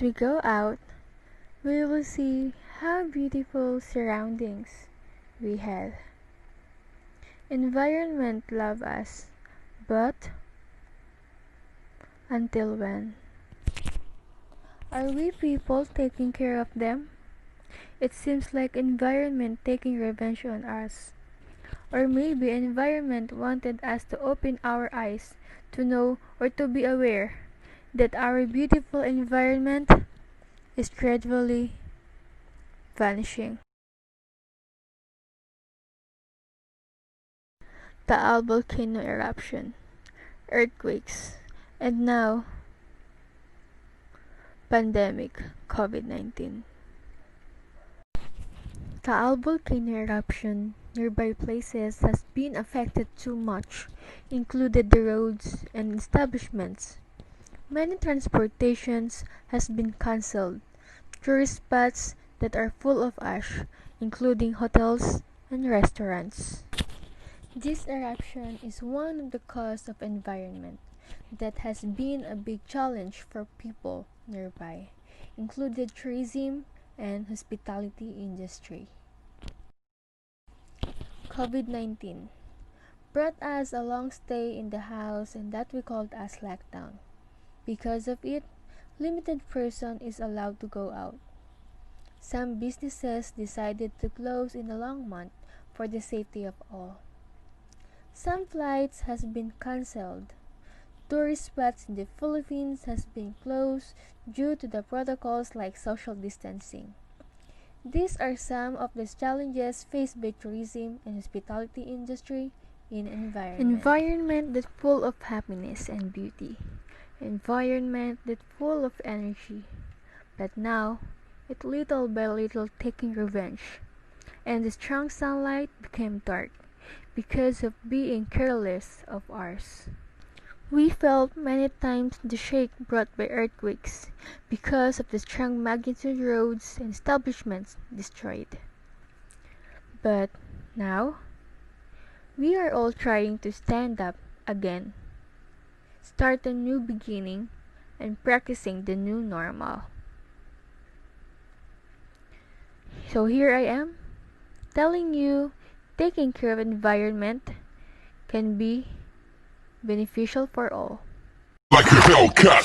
As we go out, we will see how beautiful surroundings we have. Environment love us, but until when? Are we people taking care of them? It seems like environment taking revenge on us. Or maybe environment wanted us to open our eyes to know or to be aware that our beautiful environment is gradually vanishing. Taal volcano eruption, earthquakes, and now pandemic COVID-19. Taal volcano eruption nearby places has been affected too much, included the roads and establishments. Many transportations has been cancelled. Tourist spots that are full of ash, including hotels and restaurants. This eruption is one of the cause of environment that has been a big challenge for people nearby, included tourism and hospitality industry. COVID-19 brought us a long stay in the house and that we called as lockdown. Because of it, limited person is allowed to go out. Some businesses decided to close in a long month for the safety of all. Some flights has been cancelled. Tourist spots in the Philippines has been closed due to the protocols like social distancing. These are some of the challenges faced by tourism and hospitality industry in environment that full of happiness and beauty. Environment that full of energy. But now, it little by little taking revenge. And the strong sunlight became dark because of being careless of ours. We felt many times the shake brought by earthquakes because of the strong magnitude roads and establishments destroyed. But now, we are all trying to stand up again, start a new beginning, and practicing the new normal. So here I am, telling you taking care of environment can be beneficial for all. Like a Hellcat.